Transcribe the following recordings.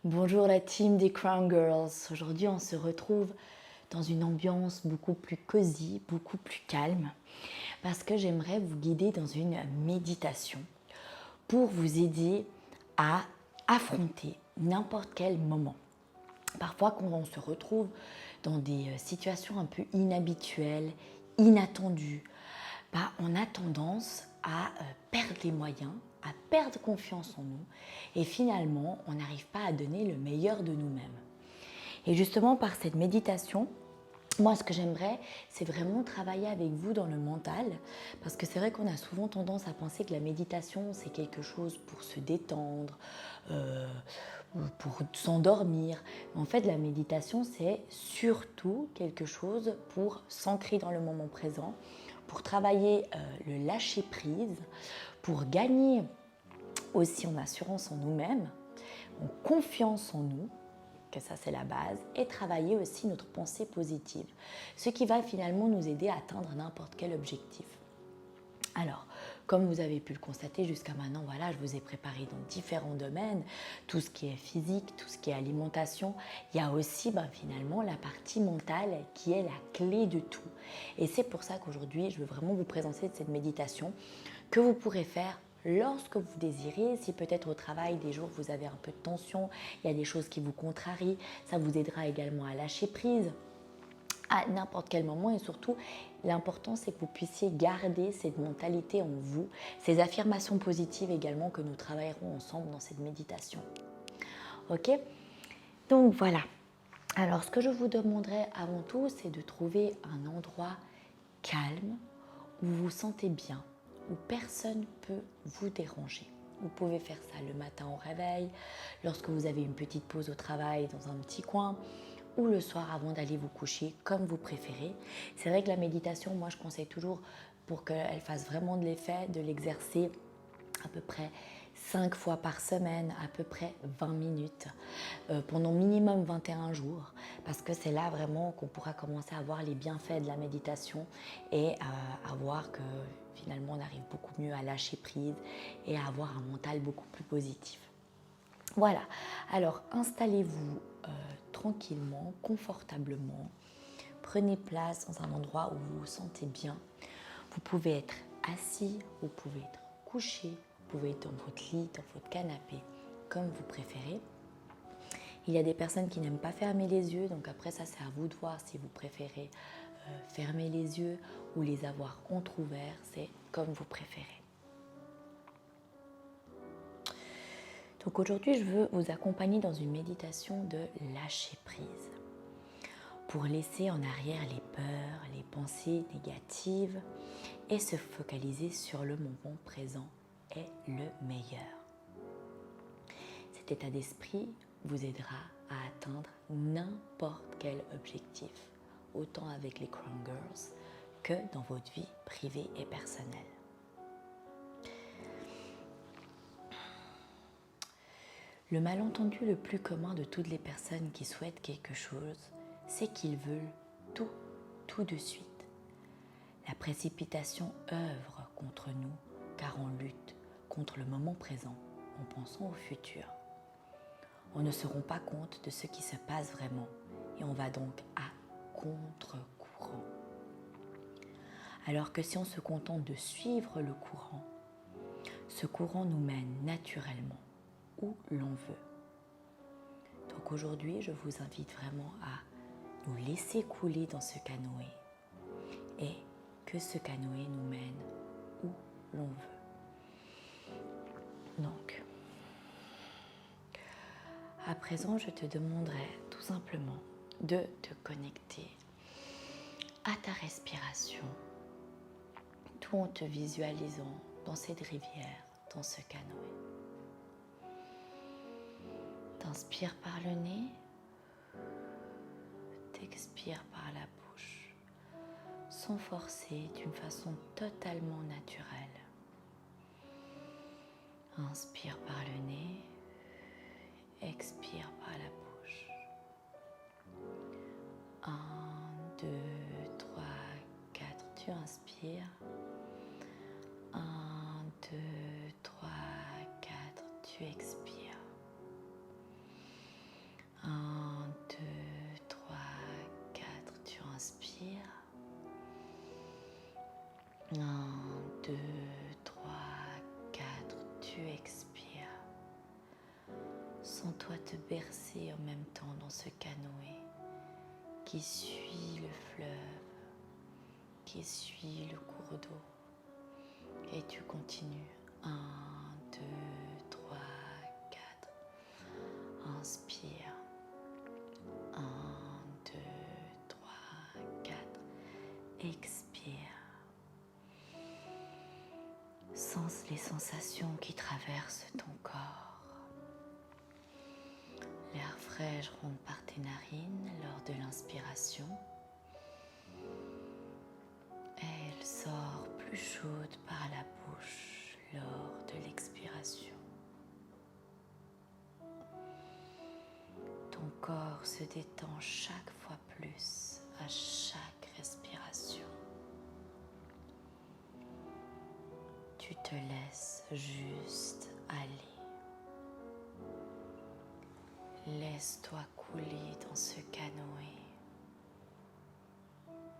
Bonjour la team des Crown Girls. Aujourd'hui, on se retrouve dans une ambiance beaucoup plus cosy, beaucoup plus calme, parce que j'aimerais vous guider dans une méditation pour vous aider à affronter n'importe quel moment. Parfois, quand on se retrouve dans des situations un peu inhabituelles, inattendues, on a tendance à perdre les moyens, à perdre confiance en nous et finalement, on n'arrive pas à donner le meilleur de nous-mêmes. Et justement, par cette méditation, moi, ce que j'aimerais, c'est vraiment travailler avec vous dans le mental, parce que c'est vrai qu'on a souvent tendance à penser que la méditation, c'est quelque chose pour se détendre, ou pour s'endormir. En fait, la méditation, c'est surtout quelque chose pour s'ancrer dans le moment présent, pour travailler le lâcher-prise, pour gagner aussi en assurance en nous-mêmes, en confiance en nous, que ça c'est la base, et travailler aussi notre pensée positive, ce qui va finalement nous aider à atteindre n'importe quel objectif. Alors, comme vous avez pu le constater jusqu'à maintenant, voilà, je vous ai préparé dans différents domaines, tout ce qui est physique, tout ce qui est alimentation. Il y a aussi finalement la partie mentale qui est la clé de tout. Et c'est pour ça qu'aujourd'hui, je veux vraiment vous présenter cette méditation que vous pourrez faire lorsque vous désirez. Si peut-être au travail, des jours vous avez un peu de tension, il y a des choses qui vous contrarient, ça vous aidera également à lâcher prise à n'importe quel moment, et surtout l'important c'est que vous puissiez garder cette mentalité en vous, ces affirmations positives également que nous travaillerons ensemble dans cette méditation. Ok? Donc voilà. Alors ce que je vous demanderai avant tout, c'est de trouver un endroit calme où vous vous sentez bien, où personne ne peut vous déranger. Vous pouvez faire ça le matin au réveil, lorsque vous avez une petite pause au travail dans un petit coin, ou le soir avant d'aller vous coucher, comme vous préférez. C'est vrai que la méditation, moi je conseille toujours, pour qu'elle fasse vraiment de l'effet, de l'exercer à peu près 5 fois par semaine, à peu près 20 minutes, pendant minimum 21 jours, parce que c'est là vraiment qu'on pourra commencer à voir les bienfaits de la méditation et à voir que finalement on arrive beaucoup mieux à lâcher prise et à avoir un mental beaucoup plus positif. Voilà, alors installez-vous tranquillement, confortablement, prenez place dans un endroit où vous vous sentez bien. Vous pouvez être assis, vous pouvez être couché, vous pouvez être dans votre lit, dans votre canapé, comme vous préférez. Il y a des personnes qui n'aiment pas fermer les yeux, donc après ça c'est à vous de voir si vous préférez fermer les yeux ou les avoir entrouverts, c'est comme vous préférez. Donc aujourd'hui, je veux vous accompagner dans une méditation de lâcher prise pour laisser en arrière les peurs, les pensées négatives et se focaliser sur le moment présent est le meilleur. Cet état d'esprit vous aidera à atteindre n'importe quel objectif, autant avec les Crown Girls que dans votre vie privée et personnelle. Le malentendu le plus commun de toutes les personnes qui souhaitent quelque chose, c'est qu'ils veulent tout de suite. La précipitation œuvre contre nous car on lutte contre le moment présent en pensant au futur. On ne se rend pas compte de ce qui se passe vraiment et on va donc à contre-courant. Alors que si on se contente de suivre le courant, ce courant nous mène naturellement où l'on veut. Donc aujourd'hui, je vous invite vraiment à nous laisser couler dans ce canoë et que ce canoë nous mène où l'on veut. Donc, à présent, je te demanderai tout simplement de te connecter à ta respiration, tout en te visualisant dans cette rivière, dans ce canoë. T'inspires par le nez, t'expires par la bouche, sans forcer, d'une façon totalement naturelle. Inspire par le nez, expire par la bouche. 1, 2, 3, 4, tu inspires. 1, 2, 3, 4, tu expires. Un, deux, trois, quatre, tu expires. Sens-toi te bercer en même temps dans ce canoë qui suit le fleuve, qui suit le cours d'eau. Et tu continues. 1, 2, 3, 4. Inspire. 1, 2, 3, 4. Expire. Sens les sensations qui traversent ton corps. L'air frais rentre par tes narines lors de l'inspiration. Et elle sort plus chaude par la bouche lors de l'expiration. Ton corps se détend chaque fois plus à chaque respiration. Tu te laisses juste aller. Laisse-toi couler dans ce canoë,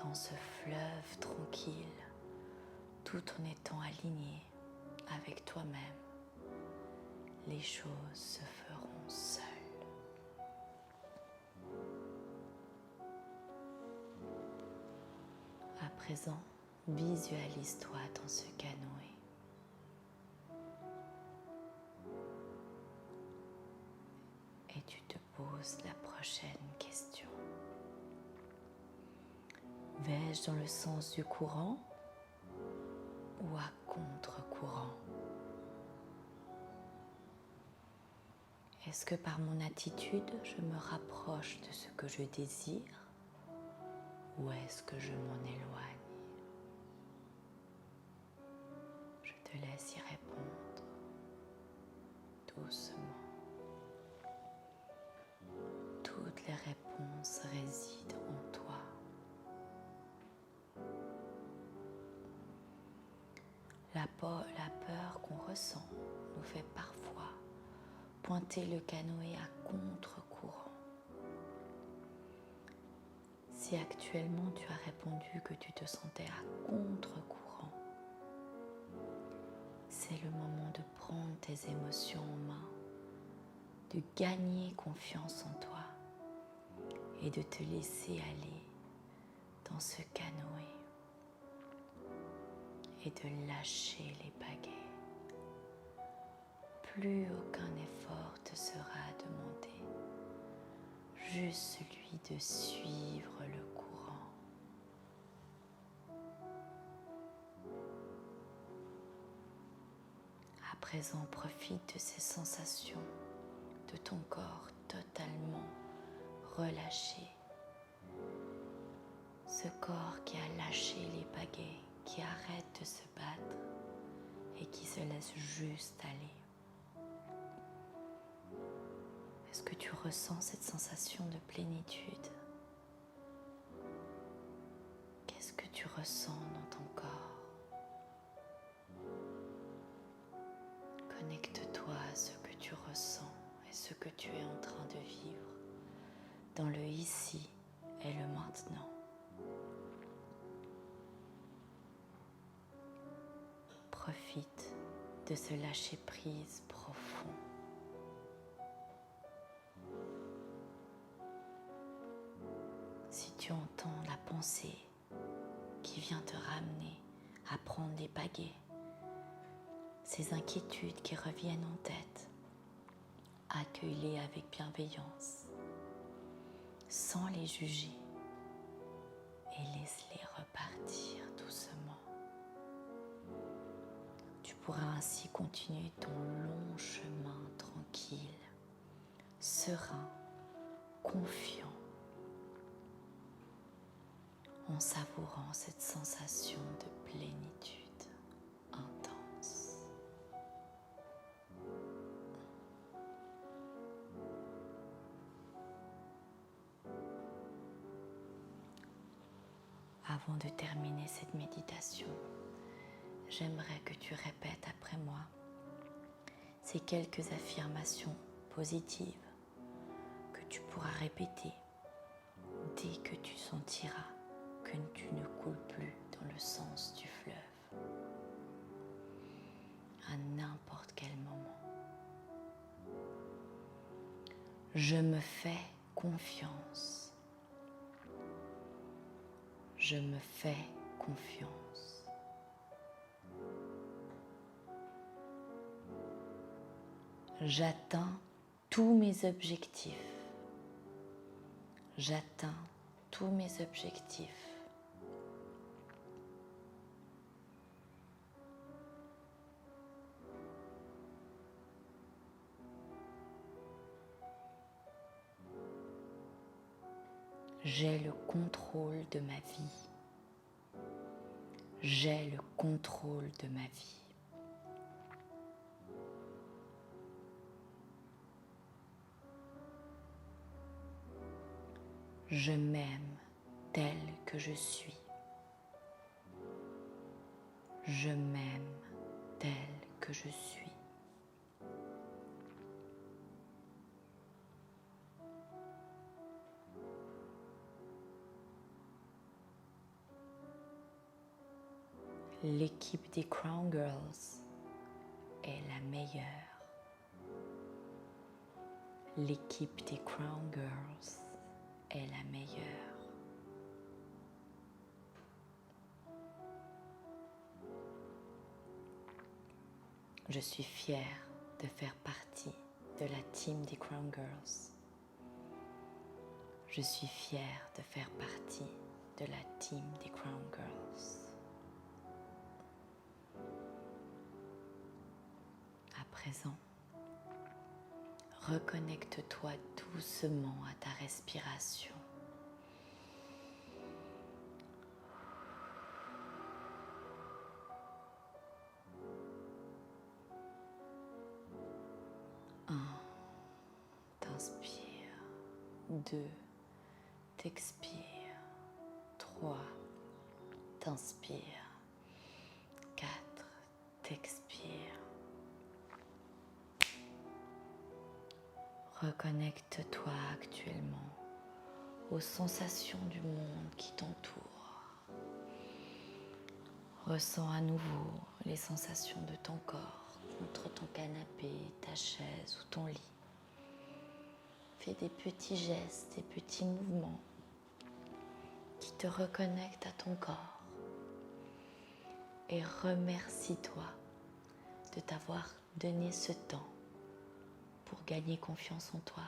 dans ce fleuve tranquille, tout en étant aligné avec toi-même. Les choses se feront seules. À présent, visualise-toi dans ce canoë. Et tu te poses la prochaine question. Vais-je dans le sens du courant ou à contre-courant? Est-ce que par mon attitude, je me rapproche de ce que je désire ou est-ce que je m'en éloigne? Je te laisse y répondre doucement. Toutes les réponses résident en toi. La peur qu'on ressent nous fait parfois pointer le canoë à contre-courant. Si actuellement tu as répondu que tu te sentais à contre-courant, c'est le moment de prendre tes émotions en main, de gagner confiance en toi et de te laisser aller dans ce canoë et de lâcher les pagaies. Plus aucun effort te sera demandé, juste celui de suivre le courant. À présent, profite de ces sensations, de ton corps totalement relâché. Ce corps qui a lâché les pagaies, qui arrête de se battre et qui se laisse juste aller. Est-ce que tu ressens cette sensation de plénitude? Qu'est-ce que tu ressens dans ton corps? Connecte-toi à ce que tu ressens et ce que tu es en train de vivre dans le ici et le maintenant. Profite de ce lâcher-prise profond. Si tu entends la pensée qui vient te ramener à prendre les pagaies, ces inquiétudes qui reviennent en tête, accueille-les avec bienveillance, sans les juger et laisse-les repartir doucement. Tu pourras ainsi continuer ton long chemin tranquille, serein, confiant, en savourant cette sensation de plénitude intense. Avant de terminer cette méditation, j'aimerais que tu répètes après moi ces quelques affirmations positives que tu pourras répéter dès que tu sentiras que tu ne coules plus dans le sens du fleuve. à n'importe quel moment. Je me fais confiance. Je me fais confiance. J'atteins tous mes objectifs. J'atteins tous mes objectifs. J'ai le contrôle de ma vie. J'ai le contrôle de ma vie. Je m'aime tel que je suis. Je m'aime tel que je suis. L'équipe des Crown Girls est la meilleure. L'équipe des Crown Girls est la meilleure. Je suis fière de faire partie de la team des Crown Girls. Je suis fière de faire partie de la team des Crown Girls. À présent, reconnecte-toi doucement à ta respiration. T'inspires. 2, t'expires. 3, t'inspires. 4, t'expires. Reconnecte-toi actuellement aux sensations du monde qui t'entoure. Ressens à nouveau les sensations de ton corps contre ton canapé, ta chaise ou ton lit. Fais des petits gestes, des petits mouvements qui te reconnectent à ton corps. Et remercie-toi de t'avoir donné ce temps pour gagner confiance en toi,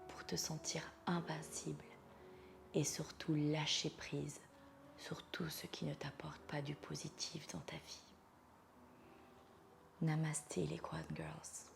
pour te sentir invincible et surtout lâcher prise sur tout ce qui ne t'apporte pas du positif dans ta vie. Namasté les Crown Girls.